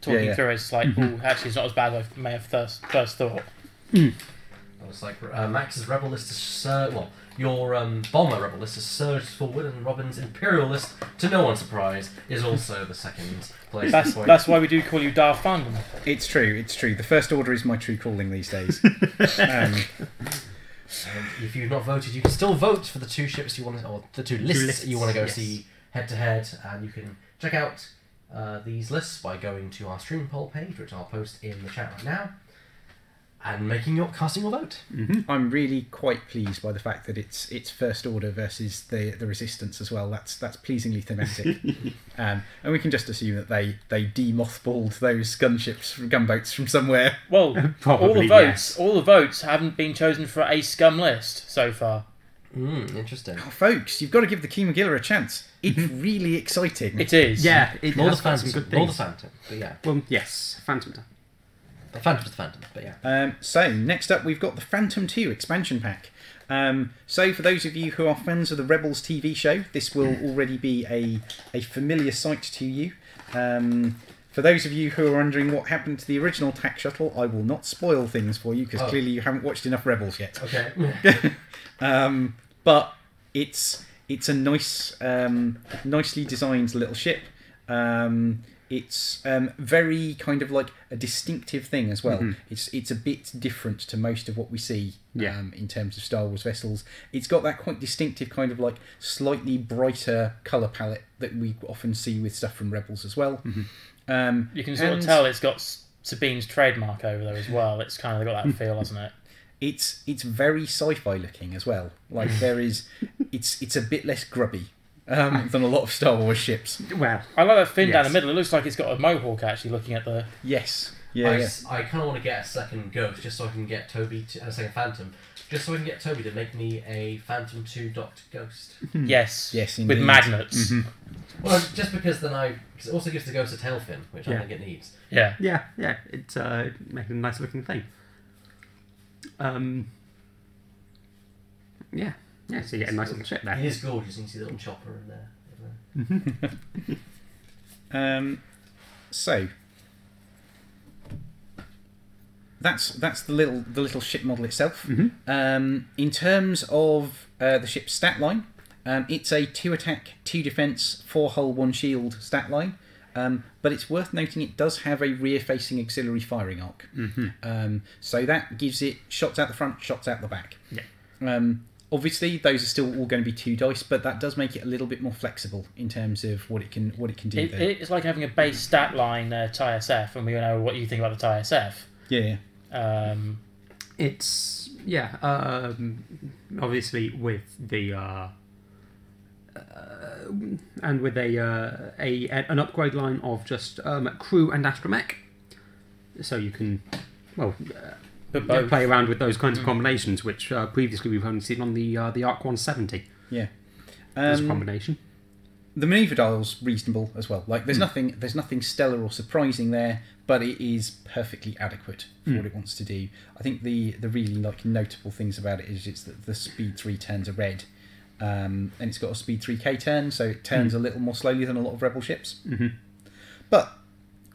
talking through it, it's like, oh, actually, it's not as bad as I may have first thought. It's like Max's rebel list is your bomber rebel list has surged forward, and Robin's imperial list, to no one's surprise, is also the second place. That's why we do call you Darth Farndon. It's true. The First Order is my true calling these days. And if you've not voted, you can still vote for the two ships you want to, or the two lists you want to go see head to head, and you can check out these lists by going to our stream poll page, which I'll post in the chat right now, and casting your vote. I'm really quite pleased by the fact that it's First Order versus the Resistance as well. That's pleasingly thematic, and we can just assume that they demothballed those gunboats from somewhere. Well, all the votes haven't been chosen for a scum list so far. Interesting. Oh, folks, you've got to give the Key Magilla a chance. It's really exciting. It is. Yeah, it More has the got Phantom, some good more the things. Phantom, but yeah. Well, yes, Phantom. The Phantom's the Phantom, but yeah. So, next up we've got the Phantom 2 expansion pack. So, for those of you who are fans of the Rebels TV show, this will already be a familiar sight to you. For those of you who are wondering what happened to the original TAC shuttle, I will not spoil things for you, because clearly you haven't watched enough Rebels yet. Okay. But it's a nice, nicely designed little ship. It's very kind of like a distinctive thing as well. It's a bit different to most of what we see in terms of Star Wars vessels. It's got that quite distinctive kind of like slightly brighter colour palette that we often see with stuff from Rebels as well. You can sort of tell it's got Sabine's trademark over there as well. It's kind of got that feel, hasn't it? It's very sci-fi looking as well. Like it's a bit less grubby than a lot of Star Wars ships. Well, I like that fin down the middle. It looks like it's got a mohawk actually. Looking at the I kind of want to get a second Ghost just so I can get Toby and a second Phantom, just so I can get Toby to make me a Phantom 2 docked Ghost. Yes, indeed. with magnets. Well, just because then cause it also gives the Ghost a tail fin, which I think it needs. Yeah. It's making a nice looking thing. So you get a nice little ship there. It is gorgeous. You can see the little chopper in there. So that's the little ship model itself. In terms of the ship's stat line, it's a 2 attack, 2 defense, 4 hull, 1 shield stat line. But it's worth noting it does have a rear-facing auxiliary firing arc. So that gives it shots out the front, shots out the back. Obviously, those are still all going to be 2 dice, but that does make it a little bit more flexible in terms of what it can do. It's like having a base stat line TIE SF, and we all know what you think about the TIE SF. Yeah. It's obviously with the and with an upgrade line of just crew and astromech, so you can play around with those kinds of combinations, which previously we've only seen on the Arc 170. Yeah, as a combination. The manoeuvre dial's reasonable as well. Like there's nothing stellar or surprising there, but it is perfectly adequate for what it wants to do. I think the really like notable things about it is it's that the speed 3 turns are red. And it's got a speed 3k turn, so it turns a little more slowly than a lot of Rebel ships. But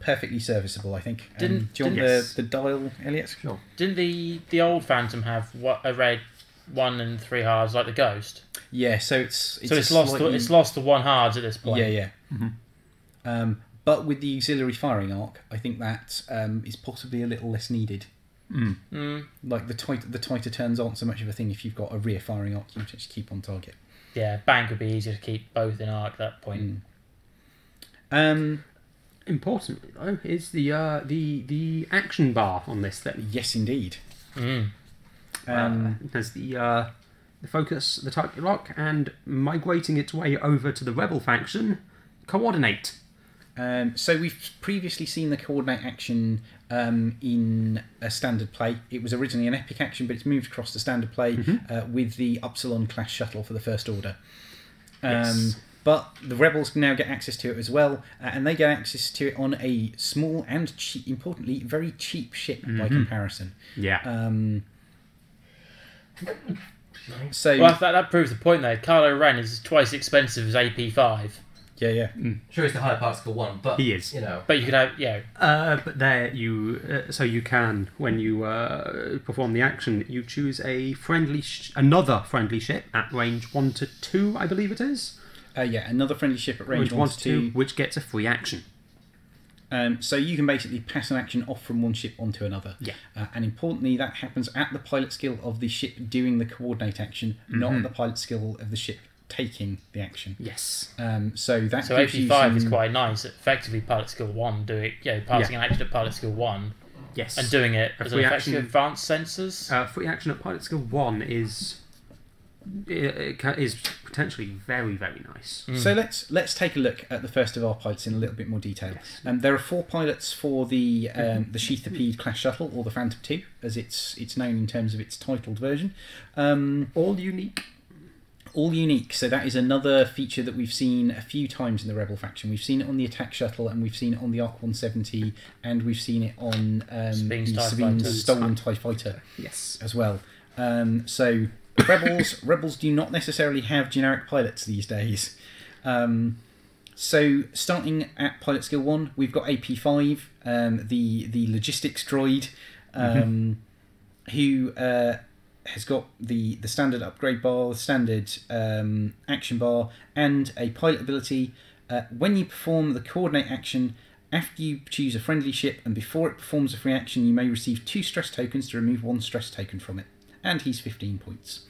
perfectly serviceable, I think. Do you want the dial, Elliot? Sure. Didn't the old Phantom have a red 1 and 3 hards like the Ghost? Yeah, so it's lost the 1 hards at this point. Yeah. But with the auxiliary firing arc, I think that is possibly a little less needed. Like the tighter turns aren't so much of a thing if you've got a rear firing arc you just keep on target. Yeah, bank would be easier to keep both in arc at that point. Importantly though is the action bar on this thing. Yes, indeed. There's the focus, the target lock, and migrating its way over to the Rebel faction, coordinate. So we've previously seen the coordinate action in a standard play. It was originally an epic action, but it's moved across to standard play with the Upsilon class shuttle for the First Order. But the Rebels can now get access to it as well, and they get access to it on a small and importantly very cheap ship by comparison. So that proves the point there. Kylo Ren is twice as expensive as AP5. Yeah. Sure, he's the higher pilot skill 1, but He is. You know, But you could have, But there you, so you can, when you perform the action, you choose a another friendly ship at range 1 to 2, I believe it is. Another friendly ship at range 1 to 2. Which gets a free action. So you can basically pass an action off from one ship onto another. Yeah. And importantly, that happens at the pilot skill of the ship doing the coordinate action, not at the pilot skill of the ship taking the action. Yes. So that so gives you AP5 is some- quite nice. Effectively, pilot skill 1, passing an action at pilot skill 1 Yes. and doing it A as free an effective action- advanced sensors. Free action at pilot skill 1 is potentially very, very nice. So let's take a look at the first of our pilots in a little bit more detail. There are 4 pilots for the Sheathapede class shuttle, or the Phantom 2, as it's known in terms of its titled version. All unique. All unique. So that is another feature that we've seen a few times in the Rebel faction. We've seen it on the attack shuttle, and we've seen it on the Arc 170, and we've seen it on Sabine's the TIE Sabine's Fighter. stolen TIE Fighter Yes. as well. So Rebels do not necessarily have generic pilots these days. So starting at pilot skill 1, we've got AP5, the logistics droid, who has got the standard upgrade bar, the standard action bar, and a pilot ability. When you perform the coordinate action, after you choose a friendly ship and before it performs a free action, you may receive 2 stress tokens to remove 1 stress token from it. And he's 15 points.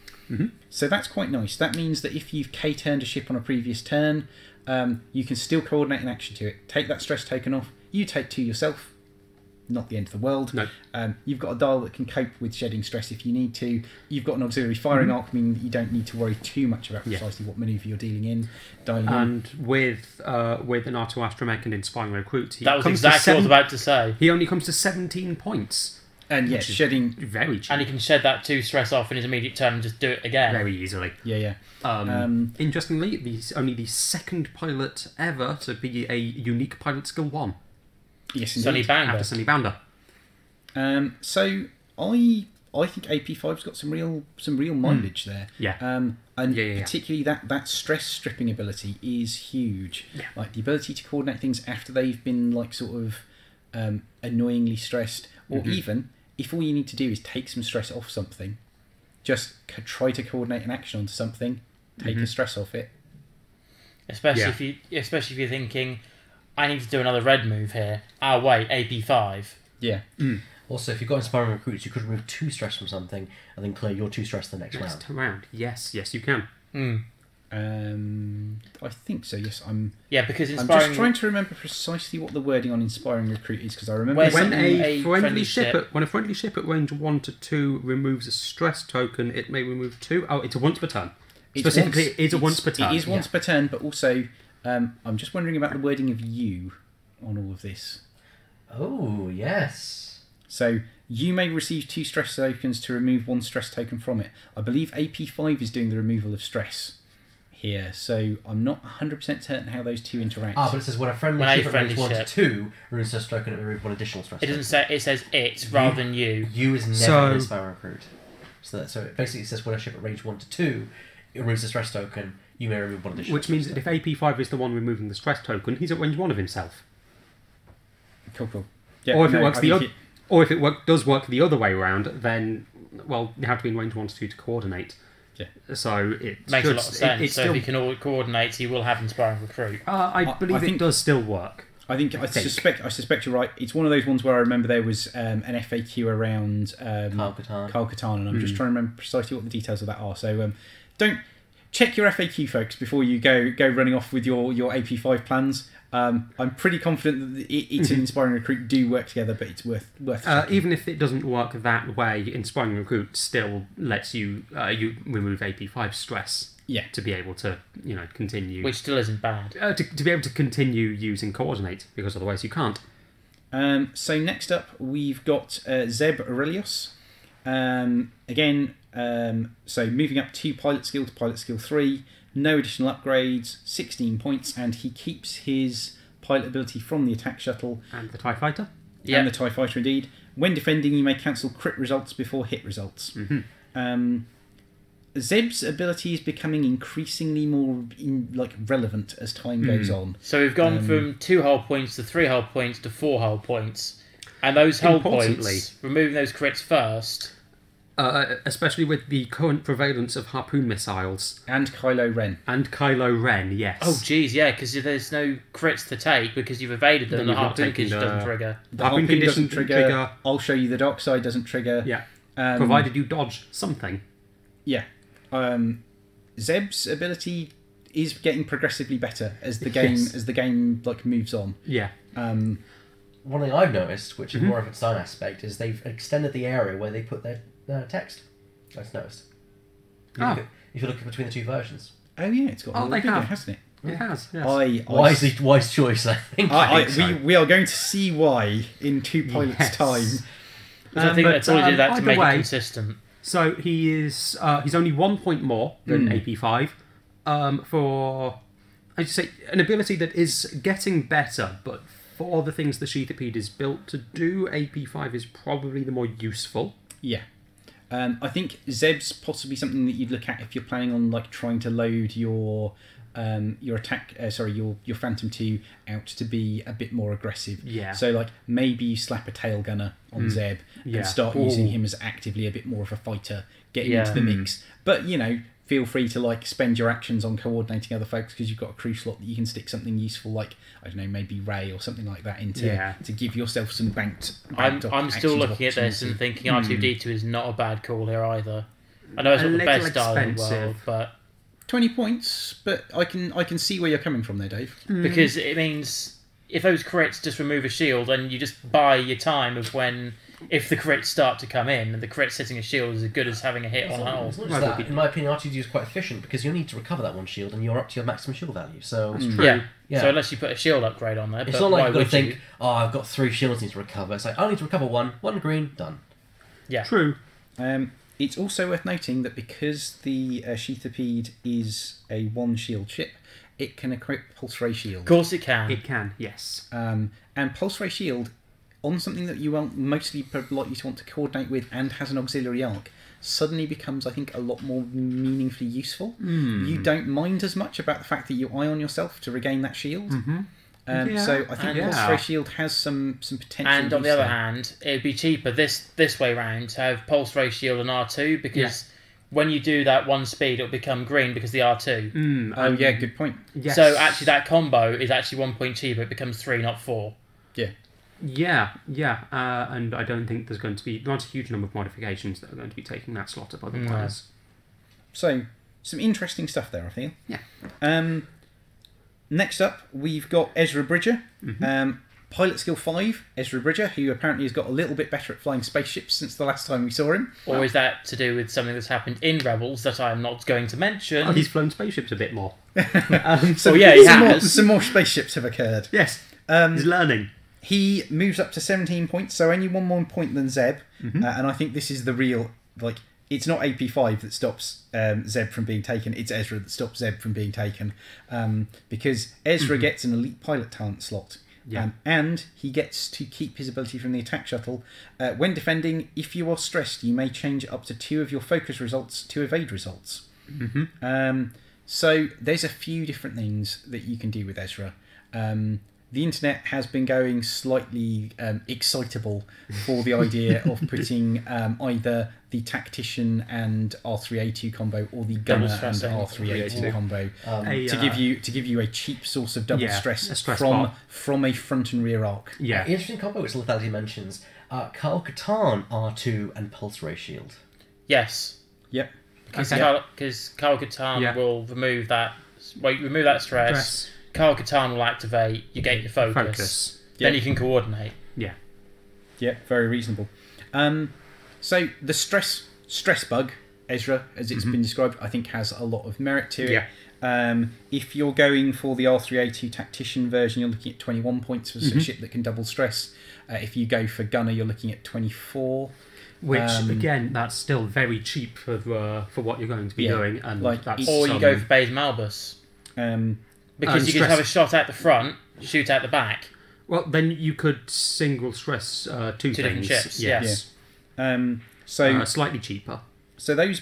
So that's quite nice. That means that if you've K-turned a ship on a previous turn, you can still coordinate an action to it. Take that stress token off. You take 2 yourself. Not the end of the world. No. You've got a dial that can cope with shedding stress if you need to. You've got an auxiliary firing arc, meaning that you don't need to worry too much about precisely what manoeuvre you're dialing in. And with an R2 Astromech and Inspiring Recruit, That was exactly what I was about to say. He only comes to 17 points. And yes, shedding Very cheap. And he can shed that 2 stress off in his immediate turn and just do it again. Very easily. Yeah. Interestingly, only the second pilot ever to be a unique pilot skill 1. Yes, Sonny indeed. Bounder. After Sonny Bounder. So I think AP5's got some real mileage there. Yeah. And Yeah. particularly that stress stripping ability is huge. Yeah. Like the ability to coordinate things after they've been like sort of annoyingly stressed, or even if all you need to do is take some stress off something, just try to coordinate an action onto something, take the stress off it. Especially if you're thinking, I need to do another red move here. Oh wait, AP5. Yeah. Also, if you've got Inspiring Recruits, you could remove 2 stress from something and then clear your 2 stress the next round. Next round. Yes, you can. I think so. Yes, Yeah, because I'm inspiring. just trying to remember precisely what the wording on Inspiring Recruit is, because I remember Where When Something- a a friendly friendly ship, ship- when a friendly ship at range 1 to 2 removes a stress token, it may remove 2. Oh, it's a once per turn. Specifically, it is a once per turn. It is once per turn, but also I'm just wondering about the wording of you on all of this. Oh, yes. So you may receive 2 stress tokens to remove 1 stress token from it. I believe AP5 is doing the removal of stress here, so I'm not 100% certain how those two interact. But it says when a friendly When a ship at range friendly 1 to ship. 2 removes stress token, it removes 1 additional stress It token. doesn't say. It says it rather than you. You is never So- an Inspiring Recruit. So it basically says when a ship at range 1 to 2 it removes a stress token, you may remove 1 additional Which means stress that if AP5 is the one removing the stress token, he's at range 1 of himself. Cool. Yeah, Or if it no, works I the think other, or if it does work the other way around, then you have to be in range 1 to 2 to coordinate. Yeah. So it Makes should, a lot of sense. It So still, if he can all coordinate, he will have inspiring recruit. I believe I think- it does still work. I suspect you're right. It's one of those ones where I remember there was an FAQ around Kyle Katarn. Kyle Katarn, and I'm just trying to remember precisely what the details of that are. So don't check your FAQ, folks, before you go running off with your AP5 plans. I'm pretty confident that it's an Inspiring Recruit do work together, but it's worth checking. Even if it doesn't work that way, Inspiring Recruit still lets you you remove AP5 stress. Yeah. To be able to continue. Which still isn't bad. To be able to continue using coordinate, because otherwise you can't. So next up, we've got Zeb Aurelius. Again, so moving up 2 pilot skill to pilot skill 3, no additional upgrades, 16 points, and he keeps his pilot ability from the attack shuttle And the TIE Fighter? and the TIE Fighter indeed. When defending, you may cancel crit results before hit results. Zeb's ability is becoming increasingly more relevant as time goes on. So we've gone from 2 hull points to 3 hull points to 4 hull points. And those hull points, removing those crits first... especially with the current prevalence of harpoon missiles. And Kylo Ren. Yes. Oh, geez, yeah, because there's no crits to take because you've evaded them and the harpoon condition doesn't trigger. The harpoon condition doesn't trigger. I'll show you the dark side doesn't trigger. Yeah. Provided you dodge something. Yeah. Zeb's ability is getting progressively better as the game moves on. Yeah. One thing I've noticed, which is more of a design aspect, is they've extended the area where they put their text. I've noticed. If you look between the two versions. Oh yeah, it's got a little bigger, hasn't it? It has. Yes. Wise choice, I think. We are going to see why in 2 pilots' time. I think that's all did that to make it consistent. So he's only 1 point more than AP5 for, I'd say, an ability that is getting better, but for the things the Sheathipede is built to do, AP5 is probably the more useful. Yeah. I think Zeb's possibly something that you'd look at if you're planning on trying to load your attack. Your Phantom 2 out to be a bit more aggressive. Yeah. So maybe you slap a tail gunner on Zeb and start using him as actively a bit more of a fighter, get him into the mix. But feel free to spend your actions on coordinating other folks because you've got a crew slot that you can stick something useful I don't know, maybe Ray or something like that into to give yourself some banked I'm still looking at this and thinking R2D2 is not a bad call here either. I know it's not the best style in the world, but 20 points, but I can see where you're coming from there, Dave. Because it means if those crits just remove a shield, then you just buy your time of when, if the crits start to come in, and the crit setting a shield is as good as having a hit on hull. In my opinion, R2D2 is quite efficient because you'll need to recover that one shield and you're up to your maximum shield value. So it's true. Yeah. So unless you put a shield upgrade on there, it's not like you've got to think, I've got 3 shields I need to recover. It's I need to recover one green, done. Yeah. True. It's also worth noting that because the Sheathipede is a 1 shield ship, it can equip Pulse Ray Shield. Of course it can. It can, yes. And Pulse Ray Shield, on something that you will mostly likely to want to coordinate with and has an auxiliary arc, suddenly becomes, I think, a lot more meaningfully useful. You don't mind as much about the fact that you ion yourself to regain that shield. So I think Pulse Ray Shield has some potential. And on the other hand, it would be cheaper this way round to have Pulse Ray Shield and R2 because when you do that 1 speed, it'll become green because the R2. Oh yeah, good point. Yes. So actually, that combo is actually 1 point cheaper. It becomes 3, not 4. Yeah. And I don't think there's going to be not a huge number of modifications that are going to be taking that slot up other players. So some interesting stuff there, I feel. Yeah. Next up, we've got Ezra Bridger. Pilot skill 5, Ezra Bridger, who apparently has got a little bit better at flying spaceships since the last time we saw him. Or is that to do with something that's happened in Rebels that I'm not going to mention? Oh, he's flown spaceships a bit more. So he has. Some more spaceships have occurred. Yes. He's learning. He moves up to 17 points, so only 1 more point than Zeb. And I think this is the real, it's not AP5 that stops Zeb from being taken, it's Ezra that stops Zeb from being taken. Because Ezra gets an elite pilot talent slot. And he gets to keep his ability from the attack shuttle. When defending, if you are stressed, you may change up to 2 of your focus results to evade results. So there's a few different things that you can do with Ezra. The internet has been going slightly excitable for the idea of putting either the tactician and R3A2 combo or the gunner and R3A2 combo to give you a cheap source of double stress from a front and rear arc. Yeah, interesting combo which Lethality mentions. Kyle Katarn R2 and Pulse Ray Shield. Yes. Yep. Because Kyle Katarn will remove that. Remove that stress. Kyle Katarn will activate, you get your focus. Then you can coordinate. Yeah, very reasonable. So the stress bug, Ezra, as it's been described, I think has a lot of merit to it. If you're going for the R3A2 tactician version, you're looking at 21 points for a ship that can double stress. If you go for gunner, you're looking at 24. Which again, that's still very cheap for what you're going to be doing, and or you go for Baze Malbus. Because you can have a shot at the front, shoot at the back. Well, then you could single stress two different things. ships. Yes. So slightly cheaper. So those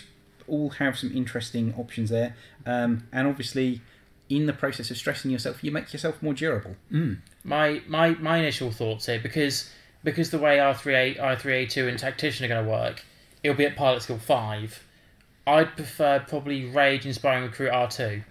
all have some interesting options there, and obviously, in the process of stressing yourself, you make yourself more durable. My initial thoughts here, because the way R3A2 and Tactician are going to work, it'll be at pilot skill 5. I'd prefer probably Rage, Inspiring Recruit R2,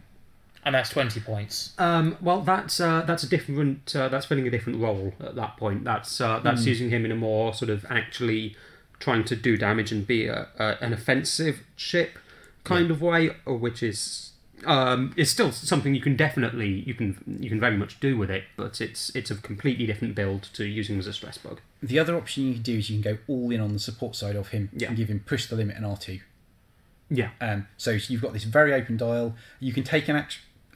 and that's 20 points. Well, that's a different. That's filling a different role at that point. That's using him in a more sort of actually trying to do damage and be an offensive ship kind of way, which is still something you can definitely you can very much do with it, but it's a completely different build to using him as a stress bug. The other option you can do is you can go all in on the support side of him and give him Push the Limit and R2. Yeah. So you've got this very open dial. You can take an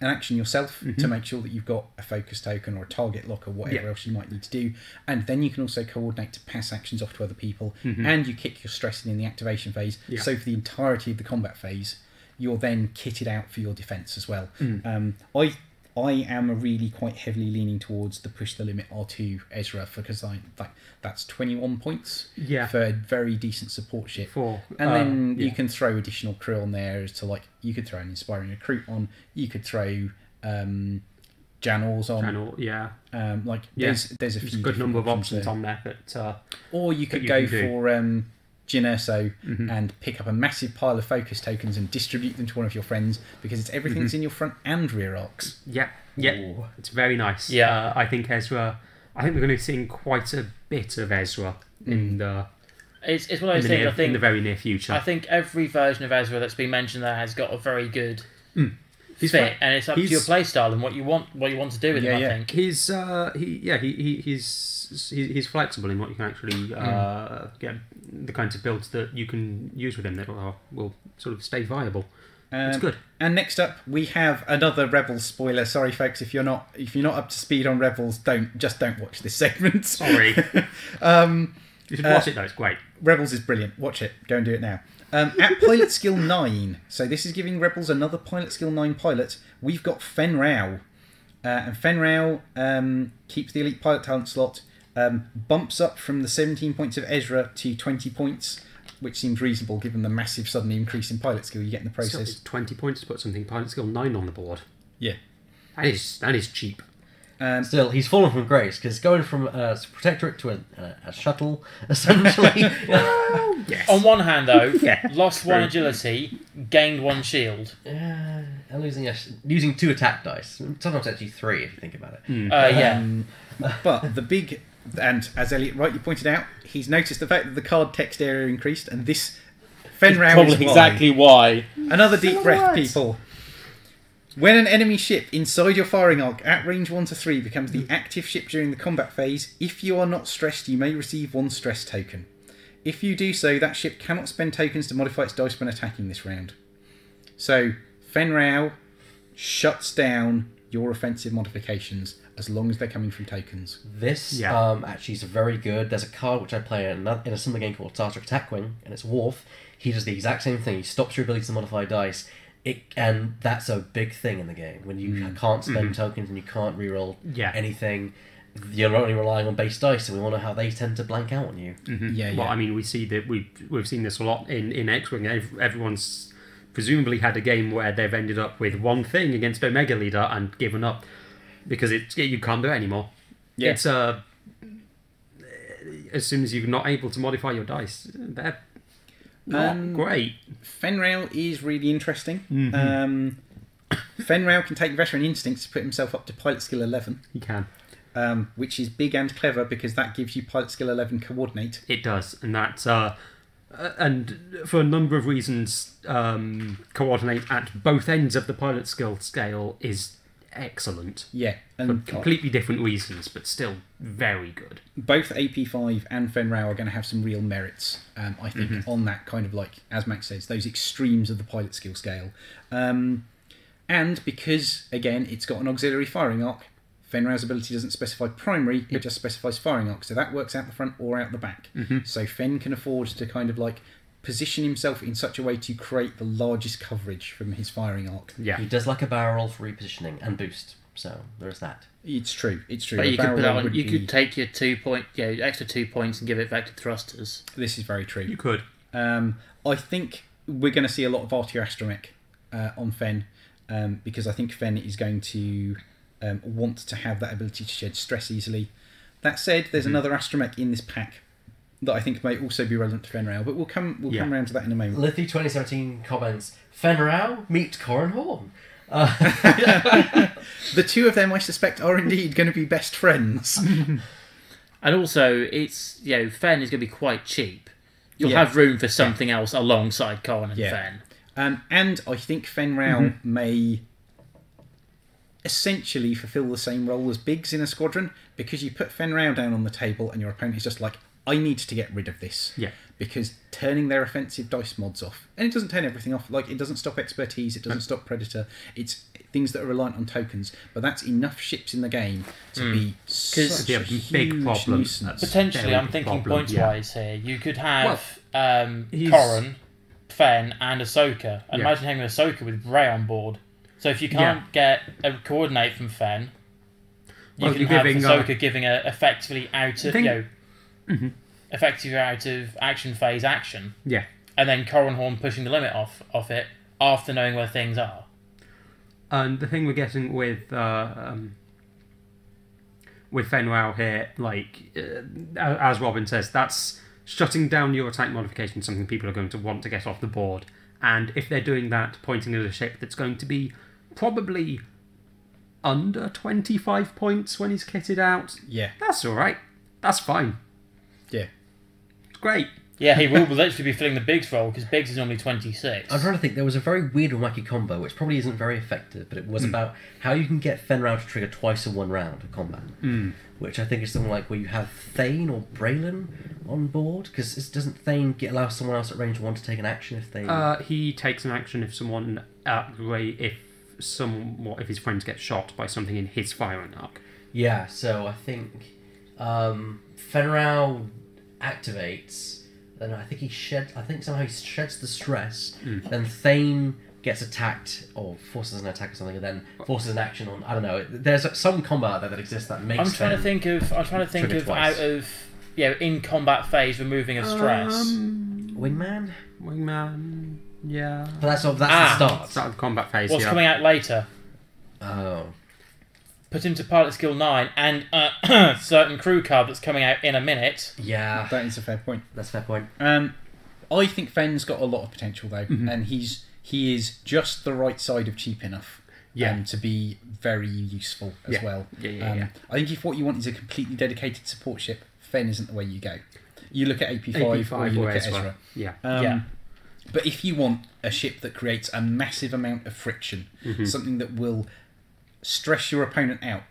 action yourself to make sure that you've got a focus token or a target lock or whatever else you might need to do, and then you can also coordinate to pass actions off to other people, and you kick your stress in the activation phase. So for the entirety of the combat phase, you're then kitted out for your defense as well. I am really quite heavily leaning towards the Push the Limit R2 Ezra, because that's 21 points for a very decent support ship. And then you can throw additional crew on there as to you could throw an Inspiring Recruit on, you could throw Janors on. There's a few good number of options there on there. Or you could go for Ginerso and pick up a massive pile of focus tokens and distribute them to one of your friends, because it's everything's in your front and rear arcs. It's very nice. I think Ezra. I think we're going to be seeing quite a bit of Ezra in the. It's one of those things. I think in the very near future. I think every version of Ezra that's been mentioned there has got a very good fit, and it's up to your playstyle and what you want to do with him. I think he's flexible in what you can actually get, the kinds of builds that you can use with him that will sort of stay viable. It's good. And next up, we have another Rebels spoiler. Sorry, folks, if you're not up to speed on Rebels, don't watch this segment. Sorry. You should watch it though. It's great. Rebels is brilliant. Watch it. Go and do it now. At pilot skill 9, so this is giving Rebels another pilot skill 9 pilot. We've got Fennrau, and Fennrau keeps the elite pilot talent slot. Bumps up from the 17 points of Ezra to 20 points, which seems reasonable given the massive sudden increase in pilot skill you get in the process. It's 20 points to put something pilot skill 9 on the board. Yeah. That is cheap. Still, he's fallen from grace, because going from a protectorate to a shuttle, essentially. Yes. On one hand, though, lost 1 agility, gained 1 shield. And using 2 attack dice. Sometimes actually 3 if you think about it. But the big, and as Elliot rightly pointed out, he's noticed the fact that the card text area increased, and this Fennrau is exactly why. Another deep breath, people. When an enemy ship inside your firing arc at range 1 to 3 becomes the active ship during the combat phase, if you are not stressed, you may receive 1 stress token. If you do so, that ship cannot spend tokens to modify its dice when attacking this round. So, Fennrau shuts down your offensive modifications as long as they're coming from tokens. This actually is very good. There's a card which I play in a similar game called Star Trek Attack Wing, and it's Worf. He does the exact same thing. He stops your ability to modify dice. And that's a big thing in the game. When you can't spend tokens and you can't reroll anything, you're only relying on base dice, and we all know how they tend to blank out on you. Well, I mean, we see that we've seen this a lot in X-Wing. Everyone's presumably had a game where they've ended up with one thing against Omega Leader and given up because you can't do it anymore. Yeah. It's as soon as you're not able to modify your dice, they're not great. Fennrau is really interesting. Fennrau can take Veteran Instincts to put himself up to pilot skill 11. He can. Which is big and clever because that gives you pilot skill 11 coordinate. It does, and that's and for a number of reasons, coordinate at both ends of the pilot skill scale is excellent. Yeah, and for completely different reasons, but still very good. Both AP5 and Fennrau are going to have some real merits, I think, on that kind of, like, as Max says, those extremes of the pilot skill scale. And because, again, it's got an auxiliary firing arc, Fennrau's ability doesn't specify primary, it just specifies firing arc, so that works out the front or out the back. So Fenn can afford to kind of, like, position himself in such a way to create the largest coverage from his firing arc. Yeah, he does like a barrel roll for repositioning and boost, so there's that. It's true. But you could put that on. You could take your extra 2 points and give it back to thrusters. This is very true. You could. I think we're going to see a lot of RTO Astromech on Fenn, because I think Fenn is going to want to have that ability to shed stress easily. That said, there's another Astromech in this pack that I think may also be relevant to Fennrau, but we'll come around to that in a moment. Lithy 2017 comments, Fennrau meet Corin Horn. The two of them, I suspect, are indeed going to be best friends. And also, it's Fenn is going to be quite cheap. You'll have room for something else alongside Corin and Fenn. And I think Fennrau may essentially fulfill the same role as Biggs in a squadron, because you put Fennrau down on the table and your opponent is just like, I need to get rid of this. Yeah. Because turning their offensive dice mods off, and it doesn't turn everything off, like it doesn't stop expertise, it doesn't stop predator, it's things that are reliant on tokens, but that's enough ships in the game to be such a big problem. nuisance. Potentially, I'm thinking problem, points-wise here. You could have Corin, Fenn, and Ahsoka. And imagine having Ahsoka with Rey on board. So if you can't get a coordinate from Fenn, you can have Ahsoka giving a effectively out of effectively out of action phase action. Yeah. And then Corin Horn pushing the limit off it after knowing where things are. And the thing we're getting with Fennrau here, like as Robin says, that's shutting down your attack modification, something people are going to want to get off the board. And if they're doing that, pointing at a ship that's going to be probably under 25 points when he's kitted out, that's all right. That's fine. Yeah. It's great. Yeah, he will literally be filling the Biggs role, because Biggs is only 26. I'm trying to think, there was a very weird and wacky combo, which probably isn't very effective, but it was about how you can get Fennrau to trigger twice in one round of combat. Which I think is something like where you have Thane or Braylon on board, because doesn't Thane allow someone else at range 1 to take an action if they... He takes an action if someone if his friends get shot by something in his firing arc. Yeah, so I think Fennrau activates, then I think somehow he sheds the stress, then Thane gets attacked or forces an attack or something, and then forces an action on, I don't know, there's some combat out there that exists that makes I'm trying to think of out of in combat phase removing a stress. Wingman, yeah. but that's the start. Start of combat phase. What's coming out later? Oh. Put him to pilot skill 9 and certain crew card that's coming out in a minute. Yeah. That is a fair point. That's a fair point. I think Fenn's got a lot of potential though, and he is just the right side of cheap enough to be very useful as well. I think if what you want is a completely dedicated support ship, Fenn isn't the way you go. You look at AP5 or you look at Ezra. But if you want a ship that creates a massive amount of friction, something that will stress your opponent out,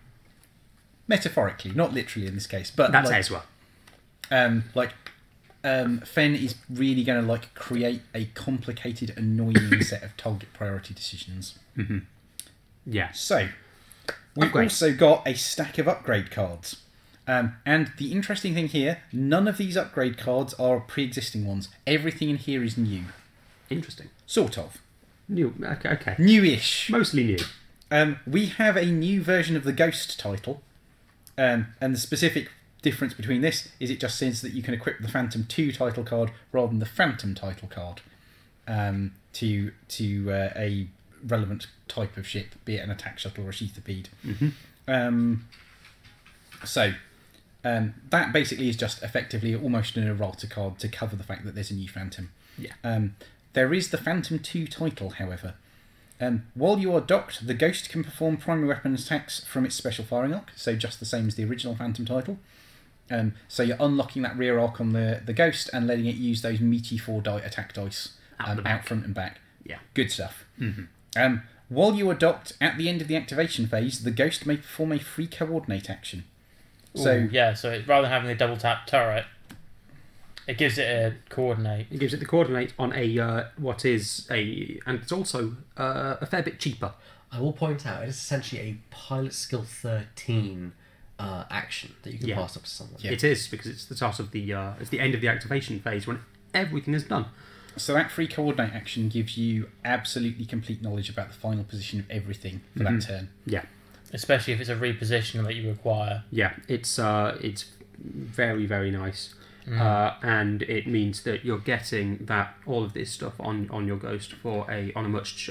metaphorically, not literally in this case, but that's Ezra. Fenn is really going to create a complicated, annoying set of target priority decisions. Yeah. So we've also got a stack of upgrade cards, and the interesting thing here, none of these upgrade cards are pre-existing ones. Everything in here is new. Interesting. Sort of. New. Okay. Newish. Mostly new. We have a new version of the Ghost title, and the specific difference between this is it just says that you can equip the Phantom 2 title card rather than the Phantom title card to a relevant type of ship, be it an attack shuttle or a sheathopede. That basically is just effectively almost an errata card to cover the fact that there's a new Phantom. There is the Phantom 2 title, however. While you are docked, the Ghost can perform primary weapon attacks from its special firing arc, so just the same as the original Phantom title. So you're unlocking that rear arc on the Ghost and letting it use those meaty 4-die attack dice out front and back. Yeah. Good stuff. While you are docked, at the end of the activation phase, the Ghost may perform a free coordinate action. So rather than having the double tap turret, it gives it a coordinate. It gives it the coordinate on and it's also a fair bit cheaper. I will point out, it is essentially a pilot skill 13 action that you can pass up to someone. Yeah. It is, because it's the start of it's the end of the activation phase when everything is done. So that free coordinate action gives you absolutely complete knowledge about the final position of everything for that turn. Yeah. Especially if it's a reposition that you require. Yeah, it's very, very nice. and it means that you're getting all of this stuff on your Ghost on a much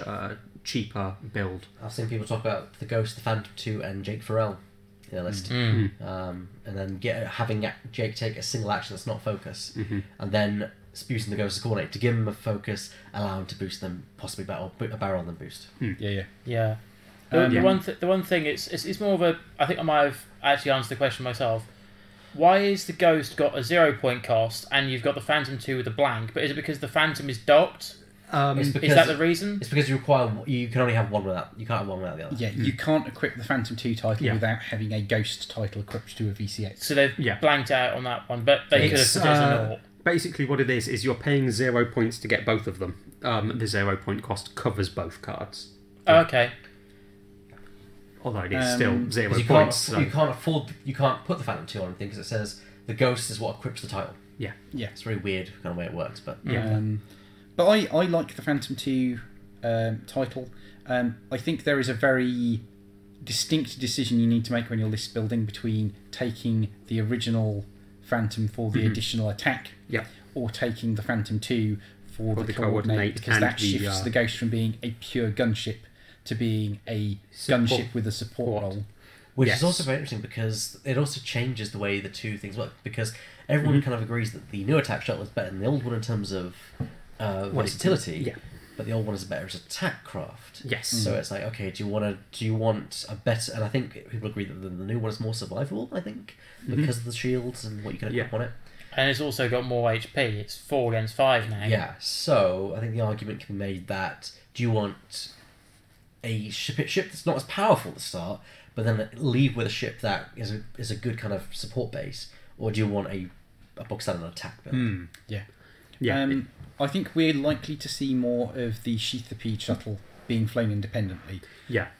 cheaper build. I've seen people talk about the Ghost, the Phantom 2, and Jake Farrell in a list, and then having Jake take a single action that's not focus, and then boosting the Ghost to coordinate to give him a focus, allow him to boost them, possibly a barrel than boost. Yeah. The one thing it's more of a. I think I might have actually answered the question myself. Why is the Ghost got a 0 point cost and you've got the Phantom 2 with a blank? But is it because the Phantom is docked? Is that the reason? It's because you can only have one without. You can't have one without the other. Yeah, you can't equip the Phantom 2 title without having a Ghost title equipped to a VCX. So they've blanked out on that one, but they could have put it as a 0. Basically, what it is you're paying 0 points to get both of them. The 0 point cost covers both cards. Oh, okay. Although it is still 0 you points. You can't put the Phantom 2 on anything because it says the Ghost is what equips the title. Yeah. It's a very weird kind of way it works, but But I like the Phantom 2 title. I think there is a very distinct decision you need to make when you're list building between taking the original Phantom for the additional attack, or taking the Phantom 2 for the coordinate, because that shifts the Ghost from being a pure gunship to being a gunship with a support role. Which is also very interesting because it also changes the way the two things work, because everyone kind of agrees that the new attack shuttle is better than the old one in terms of versatility, but the old one is better as attack craft. Yes. So it's like, okay, do you want a better? And I think people agree that the new one is more survivable. I think because of the shields and what you can equip on it. And it's also got more HP. It's 4 against 5 now. Yeah. So I think the argument can be made that do you want a ship that's not as powerful at the start, but then leave with a ship that is a good kind of support base, or do you want a box standard attack build? I think we're likely to see more of the Sheathapede shuttle being flown independently.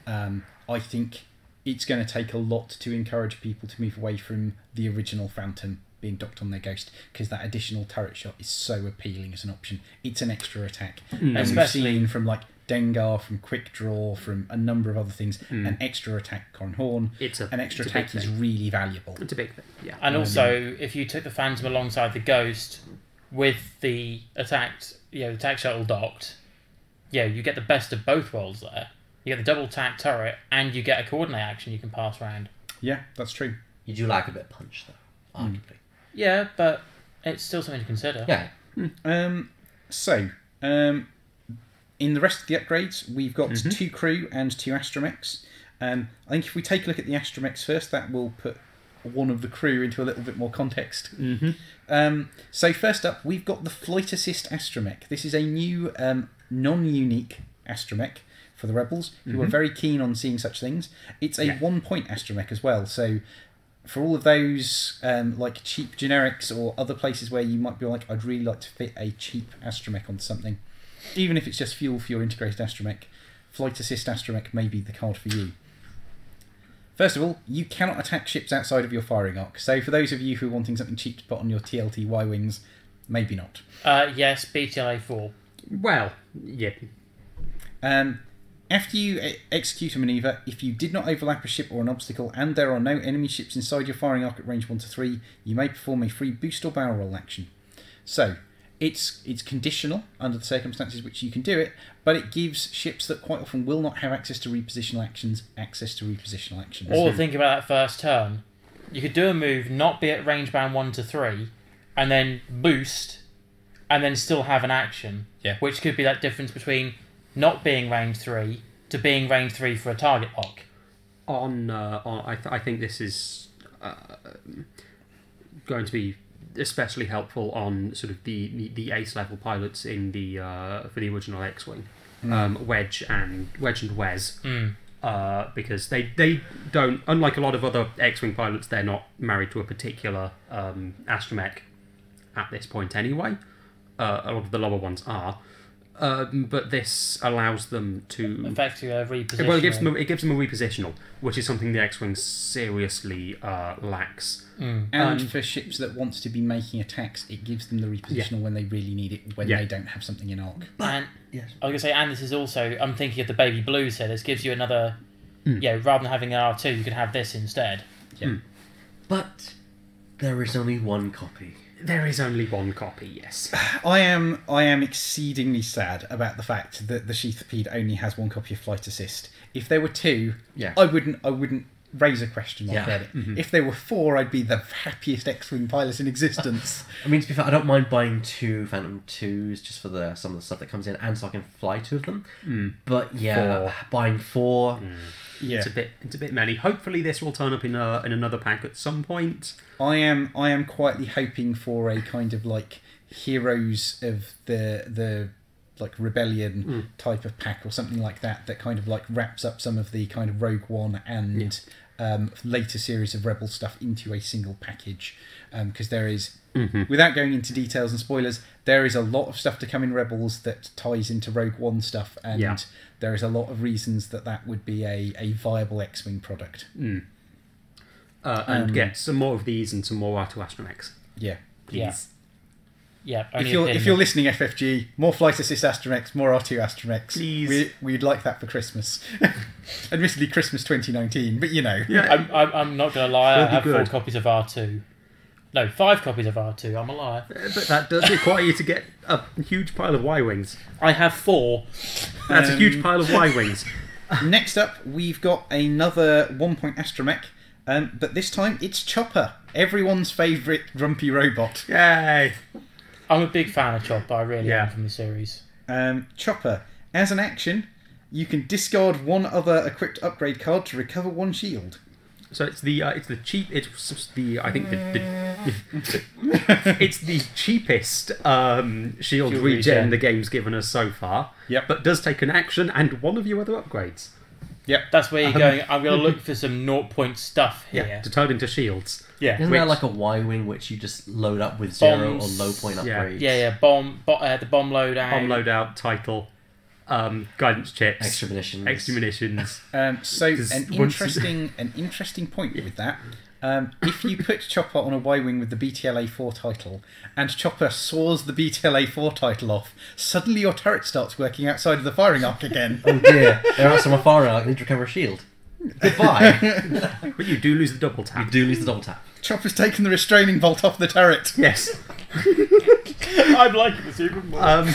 I think it's going to take a lot to encourage people to move away from the original Phantom being docked on their Ghost, because that additional turret shot is so appealing as an option. It's an extra attack. And especially we've seen from like Dengar, from Quick Draw, from a number of other things, an extra attack Corin Horn. An extra attack is really valuable. It's a big thing, And also, if you took the Phantom alongside the Ghost with the attack shuttle docked, you get the best of both worlds there. You get the double attack turret, and you get a coordinate action you can pass around. Yeah, that's true. You do lack a bit of punch, though, arguably. Yeah, but it's still something to consider. Yeah. In the rest of the upgrades, we've got 2 crew and 2 astromechs. I think if we take a look at the astromechs first, that will put one of the crew into a little bit more context. So first up, we've got the Flight Assist astromech. This is a new non-unique astromech for the Rebels, who are very keen on seeing such things. It's a 1 point astromech as well, so for all of those like cheap generics or other places where you might be like, I'd really like to fit a cheap astromech onto something, even if it's just fuel for your integrated astromech, Flight Assist astromech may be the card for you. First of all, you cannot attack ships outside of your firing arc, so for those of you who are wanting something cheap to put on your TLT Y-Wings, maybe not. Yes, BTLA 4. Well, yeah. After you execute a manoeuvre, if you did not overlap a ship or an obstacle and there are no enemy ships inside your firing arc at range 1 to 3, you may perform a free boost or barrel roll action. So, it's conditional under the circumstances which you can do it, but it gives ships that quite often will not have access to repositional actions, access to repositional actions. Or think about that first turn. You could do a move, not be at range bound 1 to 3, and then boost, and then still have an action. Which could be that difference between not being range 3 to being range 3 for a target lock. I think this is going to be especially helpful on sort of the ace level pilots in the for the original X-wing, Wedge and Wes, because they don't, unlike a lot of other X-wing pilots, they're not married to a particular astromech at this point anyway. A lot of the lower ones are. But this allows them to effectively reposition. Well, it gives them a repositional, which is something the X-wing seriously lacks. And for ships that want to be making attacks, it gives them the repositional when they really need it, when they don't have something in arc. And I was going to say, and this is also, I'm thinking of the Baby Blues here. This gives you another, rather than having an R2, you can have this instead. But there is only one copy. There is only one copy, yes. I am exceedingly sad about the fact that the Sheathipede only has one copy of Flight Assist. If there were two, I wouldn't raise a question mark about it. Mm-hmm. If there were four, I'd be the happiest X-Wing pilot in existence. I mean, to be fair, I don't mind buying 2 Phantom 2s just for some of the stuff that comes in, and so I can fly 2 of them. But yeah, buying 4... Yeah, it's a bit many. Hopefully, this will turn up in another pack at some point. I am quietly hoping for a kind of like Heroes of the like Rebellion type of pack or something like that kind of like wraps up some of the kind of Rogue One and later series of Rebel stuff into a single package, because there is, without going into details and spoilers, there is a lot of stuff to come in Rebels that ties into Rogue One stuff, and there is a lot of reasons that would be a viable X-Wing product. And get some more of these and some more R2 Astromechs. Yeah. Please. Yeah. If you're listening, FFG, more Flight Assist Astromechs, more R2 Astromechs. Please. We'd like that for Christmas. Admittedly, Christmas 2019, but you know. Yeah. I'm not going to lie, I have 4 good. copies of R2. No, 5 copies of R2, I'm a liar. But that does require you to get a huge pile of Y-Wings. I have 4. That's a huge pile of Y-Wings. Next up, we've got another 1-point Astromech, but this time it's Chopper, everyone's favourite grumpy robot. Yay! I'm a big fan of Chopper, I really am from the series. Chopper, as an action, you can discard 1 other equipped upgrade card to recover 1 shield. So it's the it's the cheapest shield regen the game's given us so far. Yep. But does take an action and 1 of your other upgrades. Yep. That's where you're going. I'm going to look for some 0-point stuff here. To turn into shields. Yeah. Isn't there like a Y-Wing which you just load up with 0 or low point upgrades? Yeah. The bomb loadout. Bomb loadout, title, guidance chips, extra munitions. So an interesting point with that. If you put Chopper on a Y-Wing with the BTLA-4 title, and Chopper saws the BTLA-4 title off, suddenly your turret starts working outside of the firing arc again. Oh dear, there are some firing arc. I need to recover a shield. Goodbye. But you do lose the double tap. You do lose the double tap. Chopper's taken the restraining bolt off the turret. Yes. I'm liking this even more.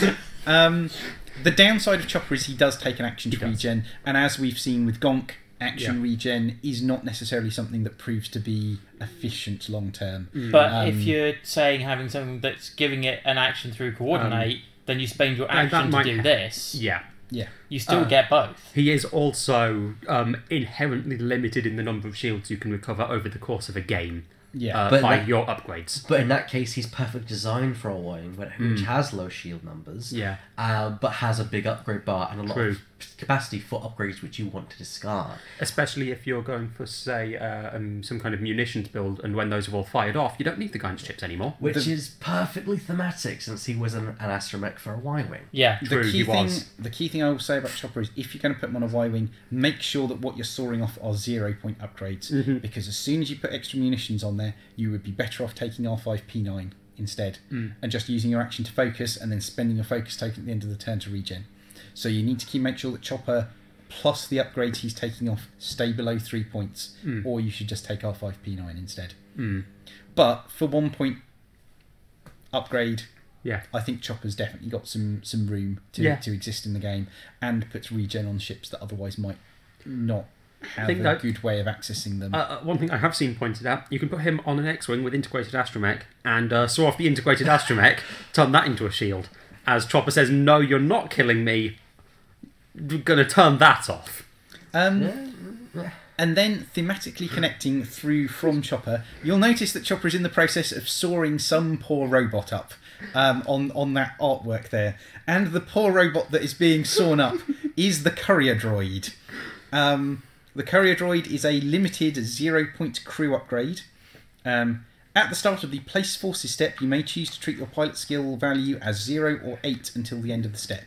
The downside of Chopper is he does take an action to regen, and as we've seen with Gonk, action regen is not necessarily something that proves to be efficient long term. But if you're saying having something that's giving it an action through coordinate, then you spend your action to do this. Yeah. You still get both. He is also inherently limited in the number of shields you can recover over the course of a game. By your upgrades. But in that case, he's perfect design for a Y-Wing, which has low shield numbers, but has a big upgrade bar and a lot of capacity for upgrades which you want to discard. Especially if you're going for, say, some kind of munitions build, and when those are all fired off, you don't need the guidance chips anymore. Which is perfectly thematic, since he was an astromech for a Y-Wing. Yeah, The key thing I will say about Chopper is if you're going to put him on a Y-Wing, make sure that what you're soaring off are 0-point upgrades, because as soon as you put extra munitions on there, you would be better off taking R5P9 instead and just using your action to focus and then spending your focus token at the end of the turn to regen. So you need to make sure that Chopper plus the upgrades he's taking off stay below 3 points, or you should just take R5P9 instead. But for 1-point upgrade, I think Chopper's definitely got some room to exist in the game and puts regen on ships that otherwise might not have a good way of accessing them. One thing I have seen pointed out, you can put him on an X-Wing with integrated astromech and saw off the integrated astromech, turn that into a shield. As Chopper says, no, you're not killing me, you're going to turn that off. And then thematically connecting through from Chopper, you'll notice that Chopper is in the process of soaring some poor robot up on that artwork there. And the poor robot that is being sawn up is the Courier Droid. The Courier Droid is a limited 0-point crew upgrade. At the start of the Place Forces step, you may choose to treat your pilot skill value as 0 or 8 until the end of the step.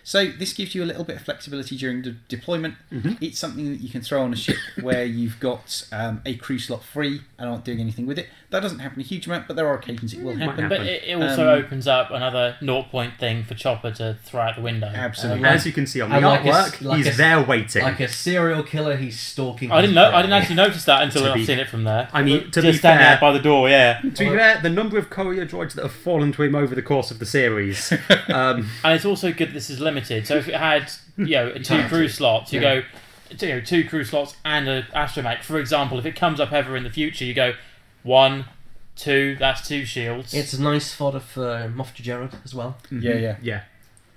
So this gives you a little bit of flexibility during the deployment. It's something that you can throw on a ship where you've got a crew slot free and aren't doing anything with it. That doesn't happen a huge amount, but there are occasions it will happen. But it also opens up another 0-point thing for Chopper to throw out the window. Absolutely. As you can see on the artwork, he's there waiting. Like a serial killer, he's stalking. I didn't actually notice that until I've seen it from there. I mean, to just be stand fair, there by the door, yeah. To be fair, the number of Courier Droids that have fallen to him over the course of the series. And it's also good this is limited. So if it had, two crew slots, you go, 2 crew slots and an astromech. For example, if it comes up ever in the future, you go 1, 2. That's 2 shields. It's a nice fodder for Moff Gigerard as well. Yeah.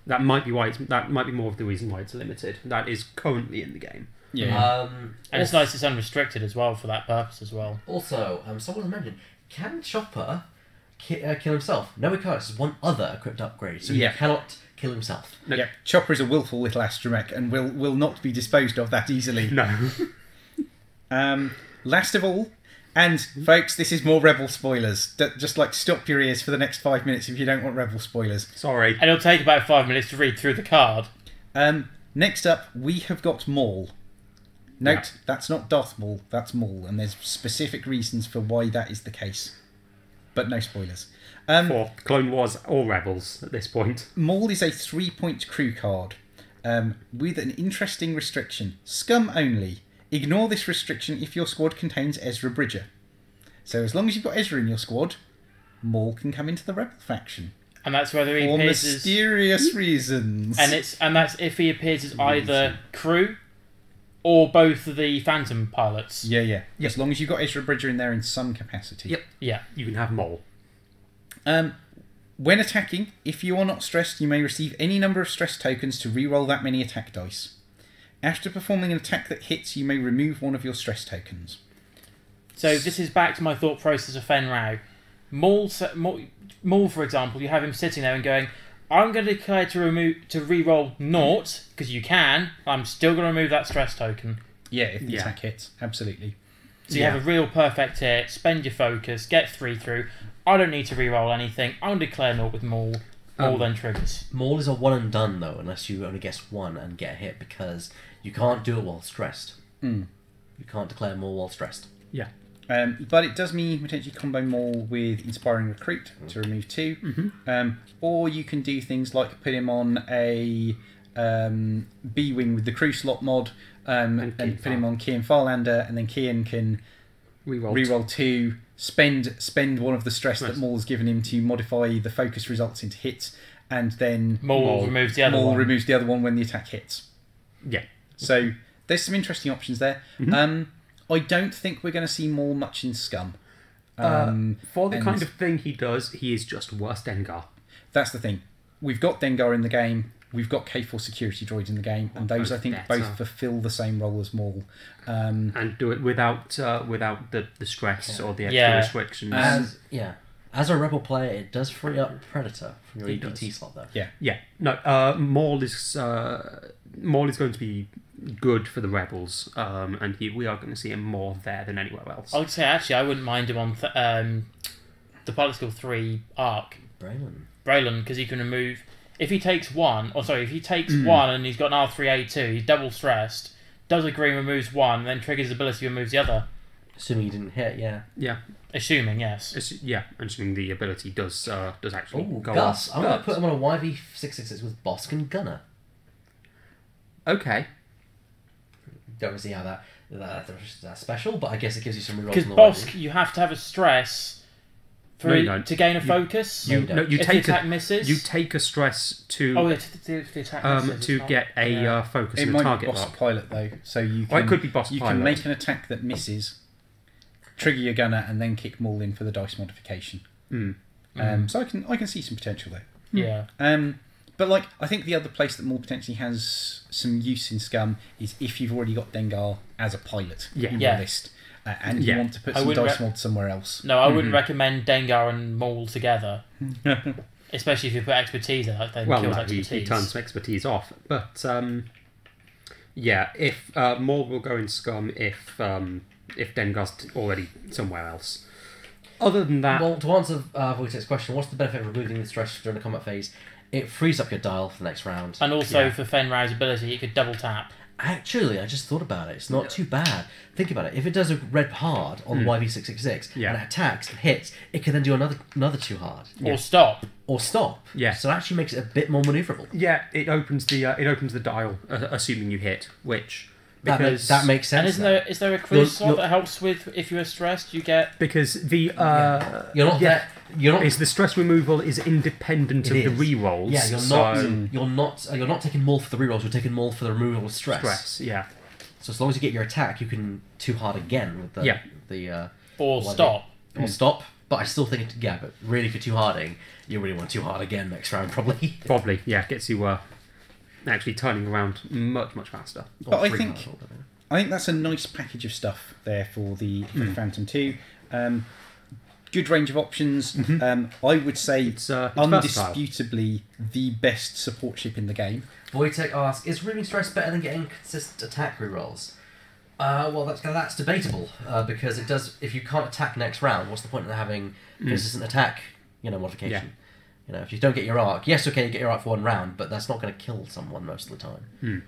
That might be why. That might be more of the reason why it's limited. That is currently in the game. Yeah. And it's nice it's unrestricted as well for that purpose as well. Also, someone mentioned, can Chopper kill himself? No, he can't. This is one other equipped upgrade, so he cannot kill himself. No. Yeah, Chopper is a willful little astromech and will not be disposed of that easily. No. Last of all, and folks, this is more Rebel spoilers. Just stop your ears for the next 5 minutes if you don't want Rebel spoilers. Sorry. And it'll take about 5 minutes to read through the card. Next up, we have got Maul. Note, that's not Darth Maul, that's Maul, and there's specific reasons for why that is the case. But no spoilers. For Clone Wars or Rebels at this point. Maul is a 3-point crew card with an interesting restriction. Scum only. Ignore this restriction if your squad contains Ezra Bridger. So as long as you've got Ezra in your squad, Maul can come into the Rebel faction. And that's whether he for appears mysterious reasons. And that's if he appears as either crew or both of the Phantom pilots. Yeah. As long as you've got Ezra Bridger in there in some capacity. Yep. Yeah, you can have Maul. When attacking, if you are not stressed, you may receive any number of stress tokens to reroll that many attack dice. After performing an attack that hits, you may remove one of your stress tokens. So this is back to my thought process of Fennrau. Maul, for example, you have him sitting there and going, I'm going to declare to reroll 0, because you can. I'm still going to remove that stress token. Yeah, if the attack hits. Absolutely. So you have a real perfect hit, spend your focus, get 3 through. I don't need to reroll anything. I'll declare 0 with Maul. Maul then triggers. Maul is a one and done, though, unless you only guess 1 and get a hit, because you can't do it while stressed. You can't declare Maul while stressed. Yeah. But it does mean potentially combo Maul with Inspiring Recruit to remove 2. Or you can do things like put him on a B-Wing with the crew slot mod and put him on Kian Farlander, and then Kian can reroll 2, spend one of the stress that Maul's given him to modify the focus results into hits, and then Maul removes the other one. Maul removes the other one when the attack hits. Yeah. So there's some interesting options there. I don't think we're going to see Maul much in Scum. For the kind of thing he does, he is just worse Dengar. That's the thing. We've got Dengar in the game. We've got K4 security droids in the game, and those I think both fulfill the same role as Maul. And do it without the stress or the extra restrictions. As a Rebel player, it does free up Predator from your EPT slot, though. Yeah. No, Maul is going to be good for the Rebels, and we are going to see him more there than anywhere else. I would say, actually, I wouldn't mind him on the Pilot Skill 3 arc. Braylon, because he can remove... If he takes 1 and he's got an R3A2, he's double stressed, does a green, removes 1, then triggers his ability, removes the other. Assuming he didn't hit, Yeah. Assuming, yes. Assuming the ability does actually go Gus, off. I'm going to put him on a YV666 with Bosk and Gunner. Okay. Don't really see how that's special, but I guess it gives you some rerolls. Because Bosk, you have to have a stress to gain a focus. You if take the attack misses. You take a stress to the attack misses, to get a focus in it the might target be boss lock. pilot though, so you can, it could be boss you pilot. can make an attack that misses, trigger your gunner, and then kick Maul in for the dice modification. So I can see some potential there. Yeah. But I think the other place that Maul potentially has some use in Scum is if you've already got Dengar as a pilot in your list, and you want to put some dice mod somewhere else. No, I wouldn't recommend Dengar and Maul together. Especially if you put expertise in it, then kills expertise. He turns some expertise off. But if Maul will go in Scum if Dengar's already somewhere else. Other than that, Well, to answer Wojtek's question, what's the benefit of removing the stress during the combat phase? It frees up your dial for the next round. And also Yeah. for Fennrau's ability, it could double tap. Actually, I just thought about it. It's not too bad. Think about it. If it does a red hard on the YV666 Yeah. and it attacks and hits, it can then do another 2 hard. Or stop. Or stop. Yeah. So it actually makes it a bit more manoeuvrable. yeah, it opens the dial, assuming you hit, which because That makes sense. And is there a You're- quiz slot you're- that helps with if you are stressed? You get because the You're not yeah, that. You're not. is the stress removal is independent of It the is. rerolls. Yeah, you're not. You're not taking more for the rerolls. You're taking more for the removal of stress. Yeah. So as long as you get your attack, you can 2 hard again with the Yeah. or Well, stop. or stop. But I still think but really for 2 harding, you really want 2 hard again next round probably. Probably, yeah, gets you actually turning around much, much faster. But Or I 3 think- hard, or whatever. I think that's a nice package of stuff there for the Phantom 2. Good range of options. I would say It's versatile. undisputably the best support ship in the game. Wojtek asks, is removing stress better than getting consistent attack rerolls? Well, that's debatable because it does. If you can't attack next round, what's the point in having consistent attack? Modification. If you don't get your arc, yes, okay, you get your arc for 1 round, but that's not going to kill someone most of the time.